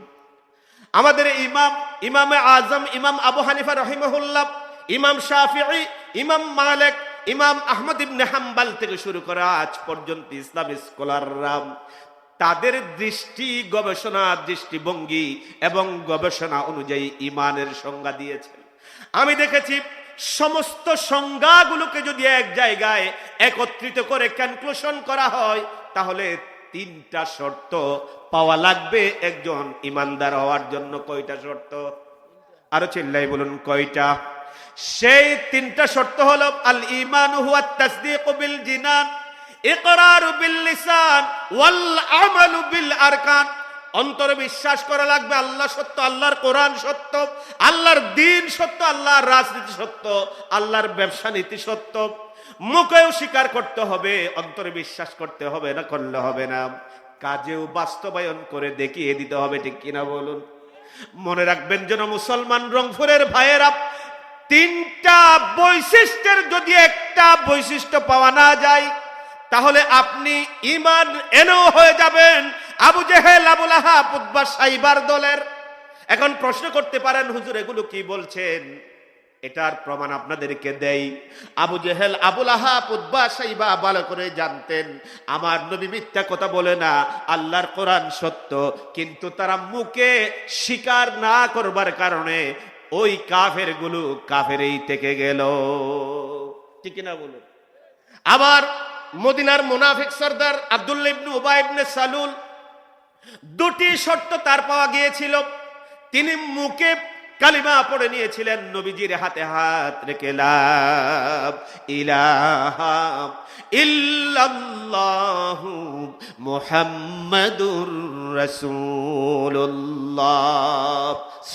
আমাদের ইমামে আজম ইমাম আবু হানিফা রাহিমাহুল্লাহ, ইমাম শাফিঈ, ইমাম মালিক, ইমাম আহমদ ইবনে হাম্বল থেকে শুরু করে আজ পর্যন্ত ইসলামিক স্কলাররা তাদের দৃষ্টি, গবেষণা, দৃষ্টিভঙ্গি এবং গবেষণা অনুযায়ী ইমানের সংজ্ঞা দিয়েছেন। আমি দেখেছি সমস্ত সংজ্ঞাগুলোকে যদি এক জায়গায় একত্রিত করে কনক্লুশন করা হয়, তাহলে 3টা শর্ত পাওয়া লাগবে একজন ইমানদার হওয়ার জন্য। কয়টা শর্ত? আরো চিল্লাই বলুন, কয়টা? সেই 3টা শর্ত হলো আল ঈমানু হুয়া তাসদীকু বিল জিনান, ইকরারু বিল লিসান, ওয়াল আমালু বিল আরকান। অন্তরে বিশ্বাস করা লাগবে আল্লাহ সত্য, আল্লাহর কোরআন সত্য, আল্লাহর দ্বীন সত্য, আল্লাহর রাজনীতি সত্য, আল্লাহর ব্যবসা নীতি সত্য। মুখেও স্বীকার করতে হবে, অন্তরে বিশ্বাস করতে হবে না, করলে হবে না, কাজেও বাস্তবায়ন করে দেখিয়ে দিতে হবে। ঠিক কিনা বলুন? মনে রাখবেন যেন মুসলমান রংপুরের ভাইয়েরা, 3টা বৈশিষ্ট্যের যদি একটা বৈশিষ্ট্য পাওয়া না যায়, তাহলে আপনি ঈমান এনেও হয়ে যাবেন আবু জেহেল, আবু লাহাব, উতবা, সাইবার দলের। এখন প্রশ্ন করতে পারেন, হুজুর এগুলো কি বলছেন? এটার প্রমাণ আপনাদেরকে দেই। আবু জেহেল, আবু লাহাব, উতবা, সাইবা ভালো করে জানতেন আমার নবী মিথ্যা কথা বলে না, আল্লাহর কোরআন সত্য। কিন্তু তারা মুখে স্বীকার না করবার কারণে ওই কাফের গুলো কাফেরই থেকে গেল। ঠিক না বলুন? আবার মদিনার মুনাফিক সরদার আব্দুল্লাহ ইবনে উবাই ইবনে সালুল, 2টি শর্ত তার পাওয়া গিয়েছিল। তিনি মুখে কালিমা পড়ে নিয়েছিলেন, নবীজির হাতে হাত রেখে লা ইলাহা ইল্লাল্লাহু মুহাম্মাদুর রাসূলুল্লাহ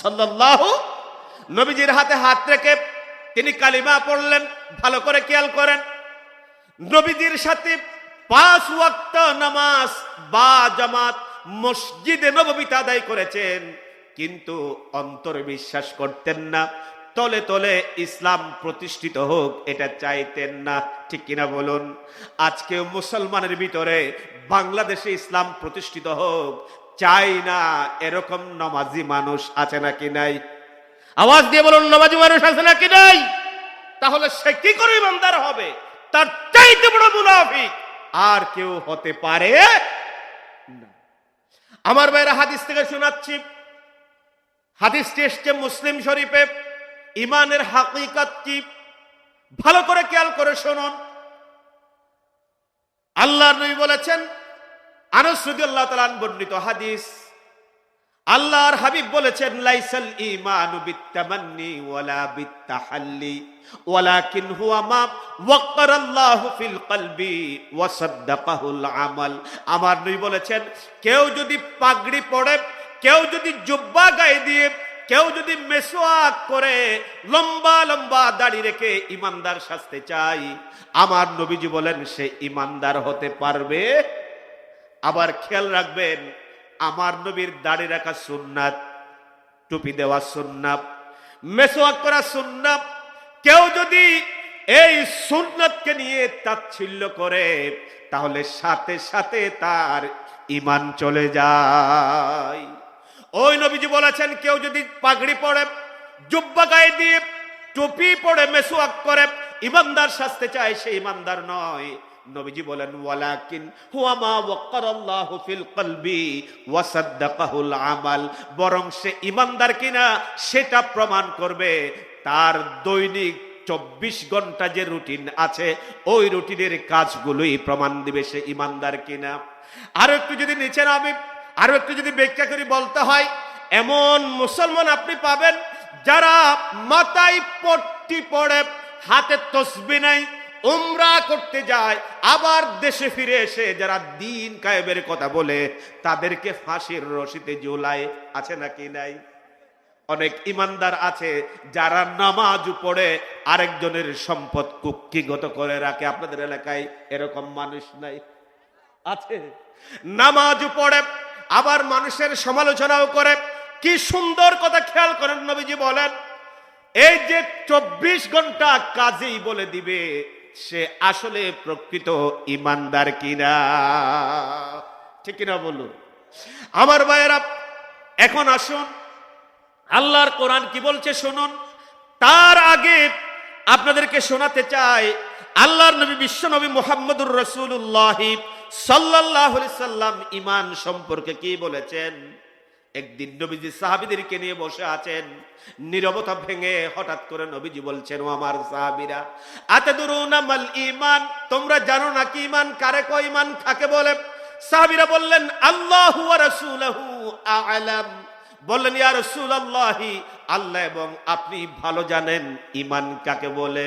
সাল্লাল্লাহু। নবীজির হাতে হাত রেখে তিনি কালিমা পড়লেন। ভালো করে খেয়াল করেন, নবীজির সাথে 5 ওয়াক্ত নামাজ বা জামাত মসজিদে নববীতে আদায় করেছেন, কিন্তু অন্তরে বিশ্বাস করতেন না। তলে তলে ইসলাম প্রতিষ্ঠিত হোক এটা চাইতেন না। ঠিক কিনা বলুন? আজকে মুসলমানের ভিতরে বাংলাদেশে ইসলাম প্রতিষ্ঠিত হোক চাই না, এরকম নামাজি মানুষ আছে নাকি নাই? আওয়াজ দিয়ে বলুন, নামাজি মানুষ আছে নাকি নাই? তাহলে সে কি করে ইমানদার হবে? তার চাইতে বড় মুনাফিক আর কেউ হতে পারে না। আমার ভাইরা, হাদিস থেকে শোনাচ্ছি, হাদিসটি এসছে মুসলিম শরীফে। ইমানের হাকিকত কি? ভালো করে খেয়াল করে শুনুন। আল্লাহর নবী বলেছেন, আনাস রাদিয়াল্লাহু তাআলা বর্ণিত হাদিস, আল্লাহর হাবিব বলেছেন, লাইসাল ঈমানু বিত্তামান্নি ওয়ালা বিত্তাহাল্লি ওয়ালাকিন হুয়া মা ওয়াক্কারাল্লাহু ফিল কলবি ওয়া সাদ্দাকাহুল আমাল। আমার নবী বলেছেন, কেউ যদি পাগড়ি পরে, কেউ যদি জুব্বা গায়ে দিয়ে, কেউ যদি মেসওয়াক করে, লম্বা লম্বা দাড়ি রেখে ইমানদার সাজতে চাই, আমার নবীজি বলেন সে ইমানদার হতে পারবে। আবার খেয়াল রাখবেন, আমার নবীর দাড়ি রাখা সুন্নাত, টুপি দেওয়া সুন্নাত, মেসওয়াক করা সুন্নাত। কেউ যদি এই সুন্নাতকে নিয়ে তাচ্ছিল্য করে, তাহলে সাথে সাথে তার ঈমান চলে যায়। ওই নবীজি বলেছেন, কেউ যদি পাগড়ি পরে, জুব্বা গায়ে দিয়ে, টুপি পরে, মেসওয়াক করে ইমানদার সাজতে চায়, সে ইমানদার নয়। নবীজি বলেন ওয়ালাকিন হুয়া মা ওয়াক্কারাল্লাহু ফিল কলবি ওয়া সাদ্দাকাহুল আমাল, বরং সে ঈমানদার কিনা সেটা প্রমাণ করবে তার দৈনিক 24 ঘন্টা যে রুটিন আছে ওই রুটিনের কাজগুলোই প্রমাণ দিবে সে ঈমানদার কিনা। আরো একটু যদি নিচে নামি, আরো একটু যদি ব্যাখ্যা করে বলতে হয়, এমন মুসলমান আপনি পাবেন যারা মাথায় পট্টি পড়ে, হাতে তসবিহ নাই, উমরা করতে যায়, আবার দেশে ফিরে এসে যারা দিন কায়েমের কথা বলে তাদেরকে ফাঁসির রশিতে ঝুলায়। আছে নাকি নাই? অনেক ইমানদার আছে যারা নামাজ পড়ে আরেকজনের সম্পদ কুক্ষিগত করে রাখে। আপনাদের এলাকায় এরকম মানুষ নাই? আছে। নামাজ পড়ে আবার মানুষের সমালোচনাও করে। কি সুন্দর কথা, খেয়াল করেন, নবীজি বলেন এই যে 24 ঘন্টা কাজেই বলে দিবে সে আসলে প্রকৃত ইমানদার কিনা। ঠিক কিনা বলুন আমার ভাইয়েরা? এখন আসুন আল্লাহর কোরআন কি বলছে শুনুন। তার আগে আপনাদেরকে শোনাতে চাই আল্লাহর নবী বিশ্ব নবী মুহাম্মদুর রাসূলুল্লাহ সাল্লাল্লাহু আলাইহি সাল্লাম ঈমান সম্পর্কে কি বলেছেন। একদিন নবীজি সাহাবীদেরকে নিয়ে বসে আছেন, নীরবতা ভেঙে হঠাৎ করে নবীজি বলছেন, ও আমার সাহাবীরা, আতাদুরুনা মাল ঈমান, তোমরা জানো না কি ঈমান কারে কয়, ঈমান কাকে বলে? সাহাবীরা বললেন আল্লাহু ওয়া রাসূলুহু আ'লাম। বললেন ইয়া রাসূলুল্লাহ, আল্লাহ এবং আপনি ভালো জানেন ঈমান কাকে বলে।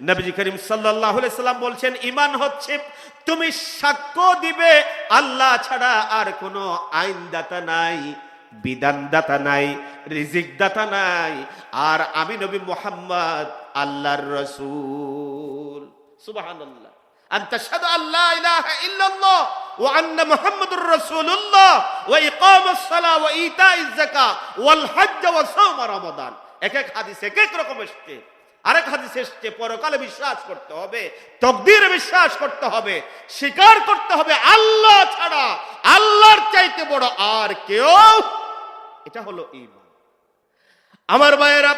নবীজি করিম সাল্লাল্লাহু আলাইহি সাল্লাম বলছেন ঈমান হচ্ছে তুমি সাক্ষ্য দিবে আল্লাহ ছাড়া আর কোনো আইনদাতা নাই, বিধানদাতা নাই, রিজিকদাতা নাই, আর আমি নবী মুহাম্মদ আল্লাহর রাসূল। সুবহানাল্লাহ। আনতা শাহাদু আল্লা ইলাহা ইল্লাল্লাহ ওয়া আন্না মুহাম্মাদুর রাসূলুল্লাহ ওয়া ইকামাস সালাহ ওয়া ইতাইজ যাকাত ওয়াল হজ্জ ওয়া সাওম রমাদান। এক এক হাদিসে এক এক রকম এসেছে। আরেক হাদিসে এসেছে পরকালে বিশ্বাস করতে হবে, তাকদীরে বিশ্বাস করতে হবে, স্বীকার করতে হবে আল্লাহ ছাড়া আল্লাহর চাইতে বড় আর কেউ। এটা হলো ঈমান। আমার ভাইয়েরা,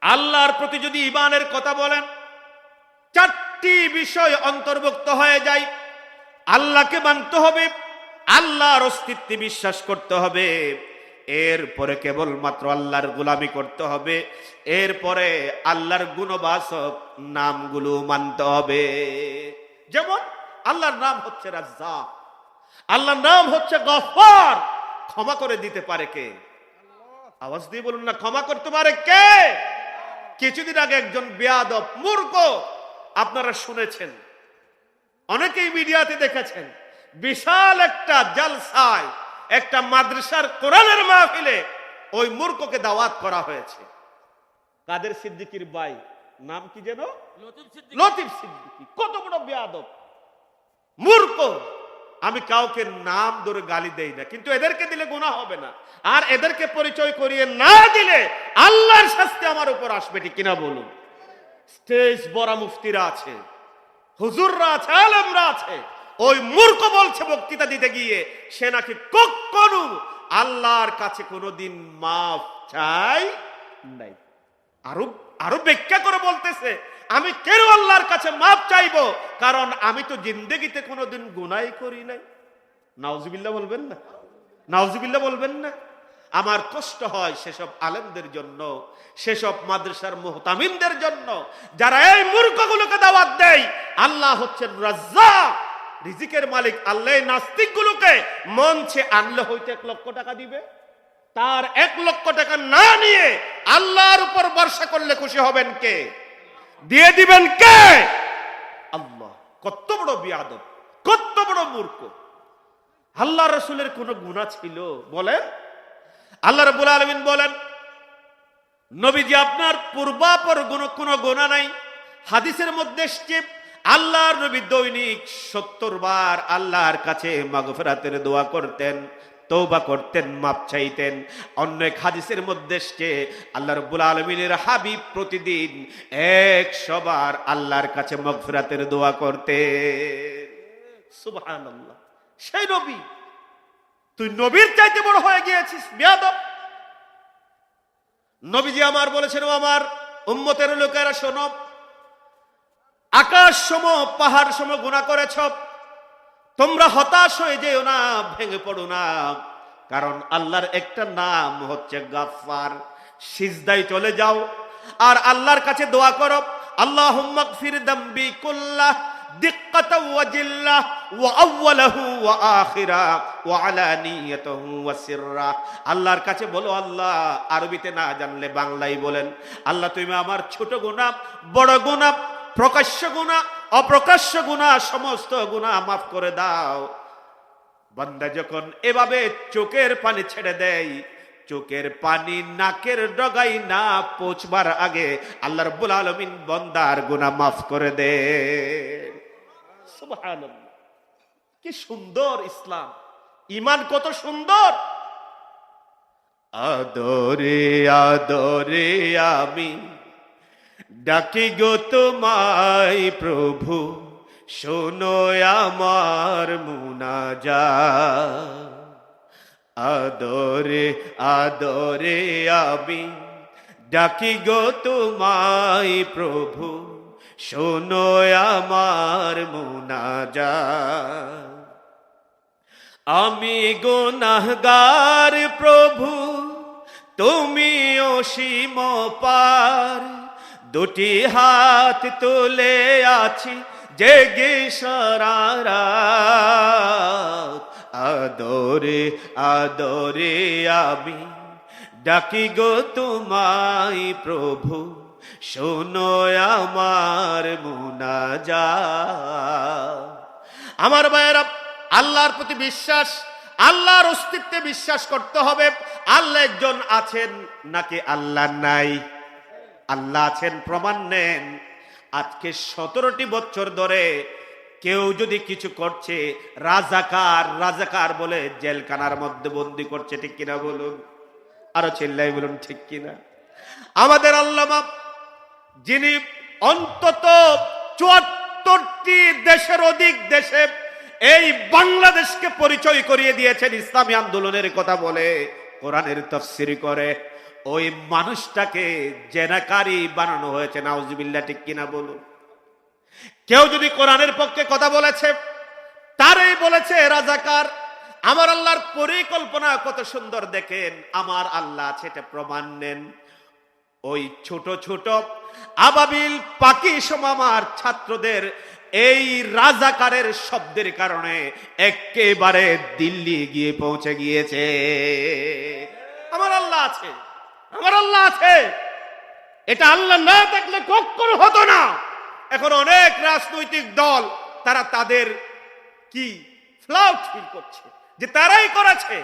আল্লাহর প্রতি যদি ঈমানের কথা বলেন, চারটি বিষয় অন্তর্ভুক্ত হয়ে যায়। আল্লাহকে মানতে হবে, আল্লাহর অস্তিত্বে বিশ্বাস করতে হবে, এরপরে কেবলমাত্র আল্লাহর গোলামি করতে হবে, এরপরে আল্লাহর গুণবাচক নামগুলো মানতে হবে। যেমন আল্লাহর নাম হচ্ছে রাজ্জাক, আল্লাহর নাম হচ্ছে গফফার, ক্ষমা করে দিতে পারে কে? আওয়াজ দিয়ে বলুন না, ক্ষমা করতে পারে কে? কিছুদিন আগে একজন বেয়াদব মূর্খ, আপনারা শুনেছেন, অনেকেই মিডিয়াতে দেখেছেন, বিশাল একটা জলসায় একটা মাদ্রাসার কোরআনের মাহফিলে ওই মূর্খকে দাওয়াত করা হয়েছে। কাদের সিদ্দিকীর ভাই, নাম কি যেন? লতিফ সিদ্দিকী। কত বড় বেয়াদব মূর্খ! আমি কাউকে নাম ধরে গালি দেই না, কিন্তু এদেরকে দিলে গুনাহ হবে না, আর এদেরকে পরিচয় করিয়ে না দিলে আল্লাহর শাস্তি আমার উপর আসবে। ঠিক কিনা বলুন? স্টেজ বড় মুফতিরা আছে, হুজুররা আছে, আলেমরা আছে, ওই মূর্খ বলছে বক্তৃতা দিতে গিয়ে সে নাকি কখনো আল্লাহর কাছে কোনোদিন মাফ চাই নাই। আরো ব্যাখ্যা করে বলতেছে, আমি কেন আল্লাহর কাছে মাফ চাইবো, কারণ আমি তো জিন্দেগিতে কোনোদিন গুনাহ করি নাই। নাউজুবিল্লাহ বলবেন না? নাউজুবিল্লাহ বলবেন না? আমার কষ্ট হয় সেসব আলেমদের জন্য, সেসব মাদ্রাসার মুহতামিমদের জন্য যারা এই মূর্খগুলোকে দাওয়াত দেয় আল্লাহ হচ্ছেন রাজ্জাক, রিজিকের মালিক। আল্লাহ নাস্তিকগুলোকে মঞ্চে আনলে হইতে 1 লক্ষ টাকা দিবে, তার 1 লক্ষ টাকা না নিয়ে আল্লাহর উপর ভরসা করলে খুশি হবেন কে? দিয়ে দিবেন কে? আল্লাহ। কত বড় বিয়াদব, কত বড় মূর্খ! আল্লাহ রাসূলের কোন গুনাহ ছিল বলেন? আল্লাহ রাব্বুল আলামিন বলেন, নবীজি আপনার পূর্বাপর কোনো গুনাহ নাই। হাদিসের মধ্যে এসেছে আল্লাহর নবী দৈনিক 70 বার আল্লাহর কাছে মাগফিরাতের দোয়া করতেন, তওবা করতেন, মাপ চাইতেন। অন্য এক হাদিসের মধ্যে এসেছে আল্লাহ রাব্বুল আলামিনের হাবিব প্রতিদিন 100 বার আল্লাহর কাছে মাগফিরাতের দোয়া করতেন। সুবহানাল্লাহ। সেই নবী, তুই নবীর চাইতে বড় হয়ে গিয়েছিস বেয়াদব। নবীজি আমার বলেছেন, ও আমার উম্মতের লোকেরা শোনো, আকাশ সম পাহাড় সম গুনাহ করেছ, তোমরা হতাশ হয়ে যেও না, ভেঙে পড়ো না, কারণ আল্লাহর একটা নাম হচ্ছে গাফফার। সিজদায় চলে যাও আর আল্লাহর কাছে দোয়া করো, আল্লাহুম্মা গফির দামবি কুল্লাহ দিক্কাতাও ওয়া জিল্লাহ ওয়া আউওয়ালাহু ওয়া আখিরাহ ওয়া আলানিয়াতাহু ওয়া সিররা। আল্লাহর কাছে বলো, আল্লাহ, আরবিতে না জানলে বাংলায় বলেন, আল্লাহ তুমি আমার ছোট গুনাহ, বড় গুনাহ, প্রকাশ্য গুনাহ, অপ্রকাশ্য গুনাহ, সমস্ত গুনাহ মাফ করে দাও। বান্দা যখন এভাবে চোখের পানি ছেড়ে দেয়, চোখের পানি নাকের ডগায় না পৌঁছবার আগে আল্লাহ রাব্বুল আলামিন বান্দার গুনাহ মাফ করে দেন। সুবহানাল্লাহ, কি সুন্দর ইসলাম, ঈমান কত সুন্দর। আদরে আদরে আমি ডাকি গো তোমায় প্রভু, শোনো আমার মুনাজাত। আদরে আদরে আমি ডাকি গো তোমায় প্রভু, শোনো আমার মুনাজাত। আমি গুনাহগার প্রভু, তুমি অসীম পার, দুটি হাত তুলে আছি জেগে সারা রাত। আদরে আদরে আমি ডাকি গো তোমায় প্রভু, শোনো আমার মুনাজাত। আমার ভাইয়েরা, আল্লাহর প্রতি বিশ্বাস, আল্লাহর অস্তিত্বে বিশ্বাস করতে হবে। আল্লাহ একজন আছেন নাকি আল্লাহ নাই? আল্লাহ আছেন, প্রমাণ নেন। আজকে 17টি বছর ধরে কেউ যদি কিছু করছে, রাজাকার রাজাকার বলে জেলখানার মধ্যে বন্দি করছে, ঠিক কিনা বলুন? আরো চিল্লাই বলুন, ঠিক কিনা? আমাদের আল্লামা, যিনি অন্তত 74টি দেশের অধিক দেশে এই বাংলাদেশকে পরিচয় করিয়ে দিয়েছেন ইসলামী আন্দোলনের কথা বলে, কোরআনের তাফসীর করে, ওই মানুষটাকে জেনাকারী বানানো হয়েছে। নাউজুবিল্লাহ, ঠিক কিনা বলুন? কেউ যদি কোরআনের পক্ষে কথা বলেছে, তারই বলেছে রাজাকার। আমার আল্লাহর পরিকল্পনা কত সুন্দর দেখেন। আমার আল্লাহ আছে, এটা প্রমাণ নেন। ওই ছোট ছোট আবাবিল পাখি সমামার ছাত্রদের এই রাজাকারের শব্দের কারণে একেবারে দিল্লি গিয়ে পৌঁছে গিয়েছে। আমার আল্লাহ আছে, আমার আল্লাহ আছে। এটা আল্লাহ না থাকলে কখনো হতো না। এখন অনেক রাজনৈতিক দল তারা তাদের কি ফ্লাউট ফিল করছে যে তারাই করেছে,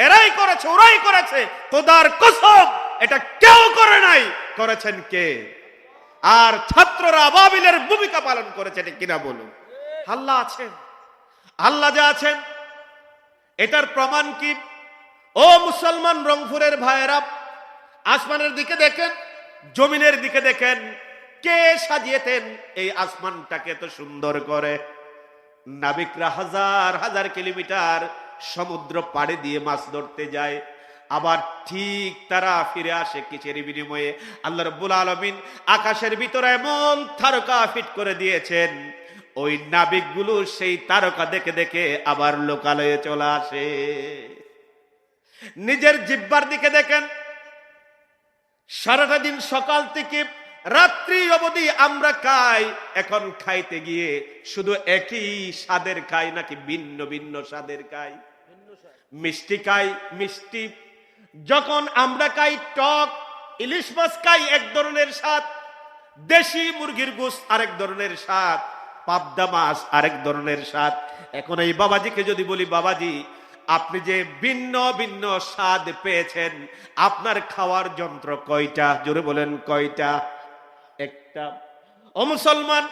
এরাই করেছে, ওরাই করেছে। খোদার কসম, এটা কেউ করে নাই, করেছেন কে? আর ছাত্ররা আবাবিলের ভূমিকা পালন করেছে, ঠিক কিনা বলুন? আল্লাহ আছেন। আল্লাহ যা আছেন, এটার প্রমাণ কি? ও মুসলমান রংপুরের ভাইয়েরা, আসমানের দিকে দেখেন, জমিনের দিকে দেখেন, কে সাজিয়েছেন এই আসমানটাকে এত সুন্দর করে? নাবিকরা হাজার হাজার কিলোমিটার সমুদ্র পাড়ি দিয়ে মাছ ধরতে যায়, আবার ঠিক তারা ফিরে আসে কিসের বিনিময়ে? আল্লাহ রাব্বুল আলামিন আকাশের ভিতরে এমন তারকা ফিট করে দিয়েছেন, ওই নাবিকগুলো সেই তারকা দেখে দেখে আবার লোকালয়ে চলে আসে। নিজের জিহ্বার দিকে দেখেন, সারাটা দিন সকাল থেকে রাত্রি অবধি আমরা খাই, এখন খাইতে গিয়ে শুধু একই স্বাদের খাই নাকি ভিন্ন ভিন্ন স্বাদের খাই? মিষ্টি খাই, মিষ্টি যখন আমরা খাই টক, ইলিশ মাছ খাই এক ধরনের স্বাদ, দেশি মুরগির গোশত আরেক ধরনের স্বাদ, পাবদা মাছ আরেক ধরনের স্বাদ। এখন এই বাবাজিকে যদি বলি, বাবাজি আপনি যে ভিন্ন ভিন্ন স্বাদ পেয়েছেন, আপনার খাওয়ার যন্ত্র কয়টা? জোরে বলেন, কয়টা? একটা। ও মুসলমান,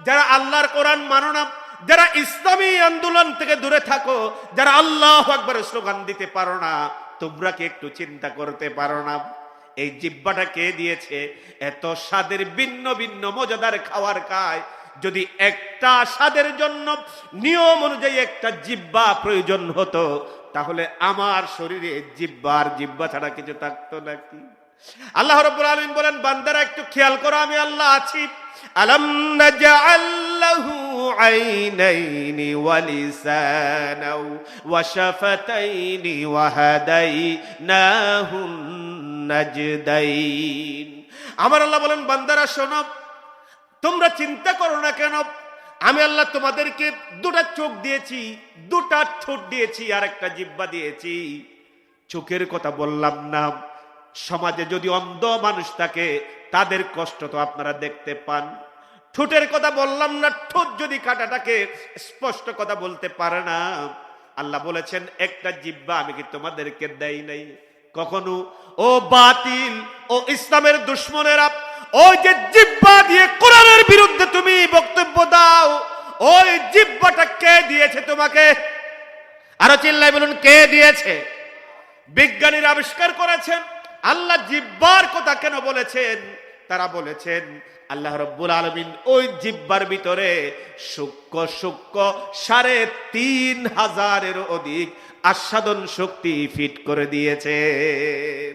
যারা আল্লাহর কোরআন মানো না, যারা ইসলামী আন্দোলন থেকে দূরে থাকো, যারা আল্লাহু আকবার স্লোগান দিতে পারো না, তোমরা কি একটু চিন্তা করতে পারো না এই জিহ্বাটা কে দিয়েছে? এত স্বাদের ভিন্ন ভিন্ন মজাদার খাবার খায়, যদি একটা স্বাদের জন্য নিয়ম অনুযায়ী একটা জিহ্বা প্রয়োজন হতো, তাহলে আমার শরীরে জিহ্বা ছাড়া কিছু থাকতো নাকি? আল্লাহ রাব্বুল আলামিন বলেন, বান্দারা একটু খেয়াল করো, আমি আল্লাহ আছি, আলাম নাজআল লাহু আইনাইনি ওয়া লিসানাও ওয়া শাফাতাইনি ওয়া হাদাইনাহুন নাজদাইন। আমার আল্লাহ বলেন, বান্দারা শোনো, তোমরা চিন্তা করো না কেন, আমি আল্লাহ তোমাদেরকে দুটা চোখ দিয়েছি, দুটা ঠোঁট দিয়েছি, আর একটা জিহ্বা দিয়েছি। চোখের কথা বললাম না, সমাজে যদি অন্ধ মানুষ থাকে তাদের কষ্ট তো আপনারা দেখতে পান। ঠোঁটের কথা বললাম না, ঠোঁট যদি কাটাটাকে স্পষ্ট কথা বলতে পারে না। আল্লাহ বলেছেন একটা জিহ্বা আমি কি তোমাদেরকে দেই নাই? কখনো ও বাতিল ও ইসলামের দুশমনেরা, ওই যে জিহ্বা দিয়ে কোরআনের বিরুদ্ধে তুমি বক্তব্য দাও, ওই জিহ্বাটা কে দিয়েছে তোমাকে? আরো চিল্লায় বলুন, কে দিয়েছে? বিজ্ঞানীরা আবিষ্কার করেছেন। আল্লাহ জিহ্বার কথা কেন বলেছেন? তারা বলেছেন আল্লাহ রাব্বুল আলামিন ওই জিহ্বার ভিতরে সূক্ষ্ম সূক্ষ্ম ৩,৫০০-এর অধিক আস্বাদন শক্তি ফিট করে দিয়েছেন,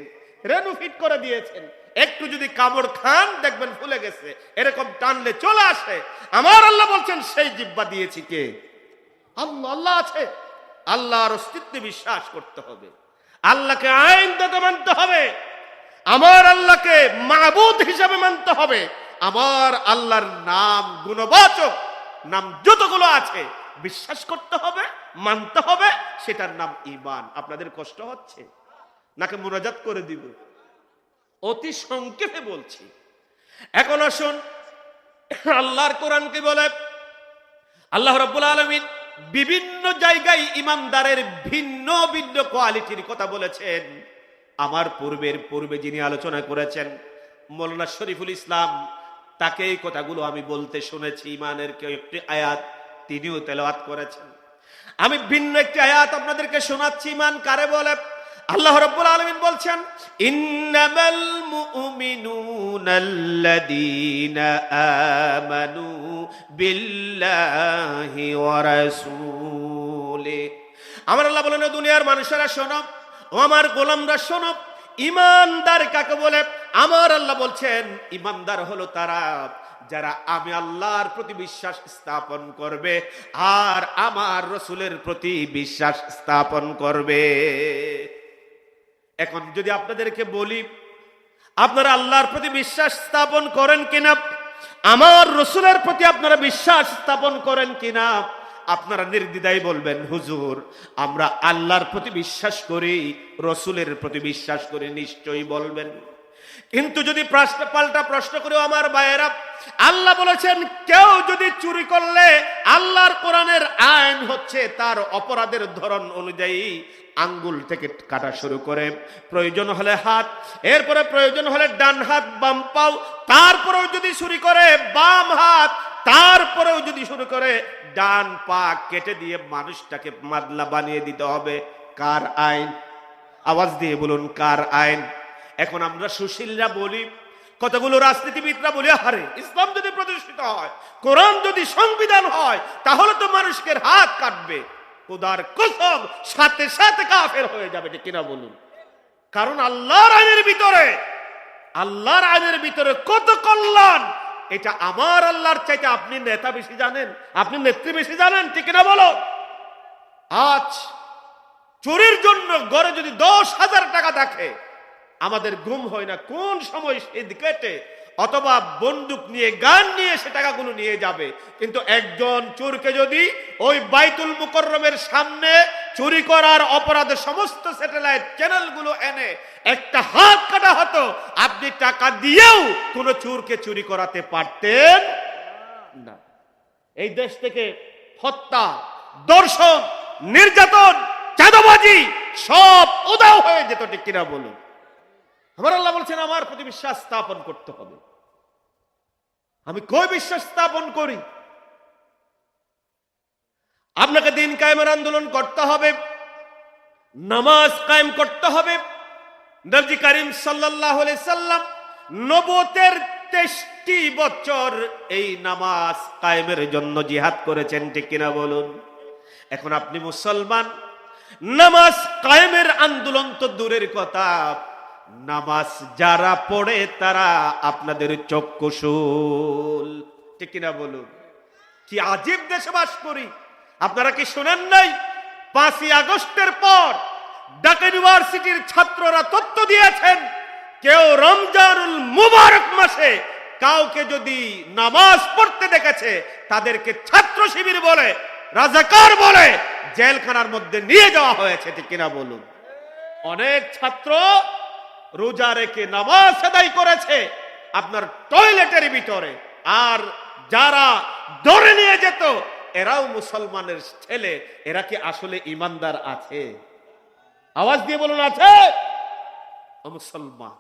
রেণু ফিট করে দিয়েছেন। একটু যদি কামড় খান দেখবেন ফুলে গেছে, এরকম টানলে চলে আসে। আমার আল্লাহ বলছেন সেই জিহ্বা দিয়েছি কে? আল্লাহ। আল্লাহ আছে, আল্লাহর অস্তিত্বে বিশ্বাস করতে হবে, আল্লাহকে আইনদাতা মানতে হবে, আমার আল্লাহকে মাবুদ হিসাবে মানতে হবে। আমার আল্লাহর নাম, গুণবাচক নাম যতগুলো আছে বিশ্বাস করতে হবে, মানতে হবে। সেটার নাম ঈমান। আপনাদের কষ্ট হচ্ছে নাকি মুনাজাত করে দিব? অতি সংক্ষেপে বলছি। এখন আসুন, আল্লাহর কোরআন কি বলে? আল্লাহ রাব্বুল আলামিন বিভিন্ন জায়গায় ইমানদারের ভিন্ন ভিন্ন কোয়ালিটির কথা বলেছেন। আমার পূর্বে যিনি আলোচনা করেছেন মাওলানা শরীফুল ইসলাম, তাকে এই কথাগুলো আমি বলতে শুনেছি। ইমানের কেউ একটি আয়াত তিনিও তেলাওয়াত করেছেন। আমি ভিন্ন একটি আয়াত আপনাদেরকে শোনাচ্ছি। ইমান কারে বলে? আল্লাহ রাব্বুল আলামিন বলছেন, ইন্নামাল মুমিনুনাল্লাযীনা আমানু বিল্লাহি ওয়া রাসূলিহি। আমার আল্লাহ বলেন, দুনিয়ার মানুষেরা শোনো, ও আমার গোলামরা শোনো, ইমানদার কাকে বলে? আমার আল্লাহ বলছেন ইমানদার হলো তারা যারা আমি আল্লাহর প্রতি বিশ্বাস স্থাপন করবে আর আমার রাসূলের প্রতি বিশ্বাস স্থাপন করবে। এখন যদি আপনাদেরকে বলি আপনারা আল্লাহর প্রতি বিশ্বাস স্থাপন করেন কিনা, আমার রাসূলের প্রতি আপনারা বিশ্বাস স্থাপন করেন কিনা, আপনারা নির্দ্বিধায় বলবেন হুজুর আমরা আল্লাহর প্রতি বিশ্বাস করি, রাসূলের প্রতি বিশ্বাস করি। নিশ্চয়ই বলবেন। কিন্তু যদি পাল্টা প্রশ্ন করে আমার ভাইয়েরা, আল্লাহ বলেছেন কেউ যদি চুরি করলে আল্লাহর কোরআনের আইন হচ্ছে তার অপরাধের ধরন অনুযায়ী আঙ্গুল থেকে কাটা শুরু করে, প্রয়োজন হলে হাত, এরপরে প্রয়োজন হলে ডান হাত বাম পাও, তারপরেও যদি চুরি করে বাম হাত, তারপরেও যদি শুরু করে ডান পা কেটে দিয়ে মানুষটাকে মাদলা বানিয়ে দিতে হবে। কার আইন? আওয়াজ দিয়ে বলুন, কার আইন? এখন আমরা সুশীলরা বলি, কতগুলো রাজনীতিবিদরা বলি, আরে ইসলাম যদি প্রতিষ্ঠিত হয়, কোরআন যদি সংবিধান হয়, তাহলে তো মানুষকে হাত কাটবে। খোদার কসম, সাথে সাথে কাফের হয়ে যাবে, ঠিক কিনা বলুন? কারণ আল্লাহর আইনের ভিতরে কত কল্যাণ, এটা আমার আল্লাহর চাইতে আপনি নেতা বেশি জানেন, আপনি নেত্রী বেশি জানেন, ঠিক কিনা বলো? আজ চুরির জন্য ঘরে যদি 10,000 টাকা থাকে, আমাদের ঘুম হয় না কোন সময় সে কেটে অথবা বন্দুক নিয়ে গান নিয়ে সে টাকাগুলো নিয়ে যাবে। কিন্তু একজন চোরকে যদি ওই বাইতুল মুকাররমের সামনে চুরি করার অপরাধে সমস্ত স্যাটেলাইট চ্যানেলগুলো এনে একটা হাত কাটা হতো, আপনি টাকা দিয়েও কোন চোরকে চুরি করাতে পারতেন না। এই দেশ থেকে হত্যা, দর্শন, নির্যাতন, চাঁদাবাজি সব উধাও হয়ে যেত, ঠিক কিনা বলুন? আমার আল্লাহ বলছেন আমার প্রতি বিশ্বাস স্থাপন করতে হবে। আমি কই বিশ্বাস স্থাপন করি? আপনাকে দিন কায়েমের আন্দোলন করতে হবে, নামাজ কায়েম করতে হবে। নবী করিম সাল্লাল্লাহু আলাইহি সাল্লাম নবুয়তের 23টি বছর এই নামাজ কায়েমের জন্য জিহাদ করেছেন, ঠিক কিনা বলুন? এখন আপনি মুসলমান, নামাজ কায়েমের আন্দোলন তো দূরের কথা, নামাজ যারা পড়ে তারা আপনাদের চক্ষুশূল। ঠিক কিনা বলুন? কি আজীব দেশে বাস করি। আপনারা কি শুনেন নাই 5ই আগস্টের পর ঢাকা ইউনিভার্সিটির ছাত্ররা তথ্য দিয়েছেন, কেউ রমজানুল মুবারক মাসে কাউকে যদি নামাজ পড়তে দেখেছে তাদেরকে ছাত্র শিবির বলে, রাজাকার বলে জেলখানার মধ্যে নিয়ে যাওয়া হয়েছে। ঠিক কিনা বলুন? অনেক ছাত্র রোজা রেখে নামাজ আদায় করেছে আপনার টয়লেটের ভিতরে, আর যারা ধরে নিয়ে যেত এরাও মুসলমানের ছেলে। এরা কি আসলে ইমানদার আছে? আওয়াজ দিয়ে বলুন, আছে? মুসলমান।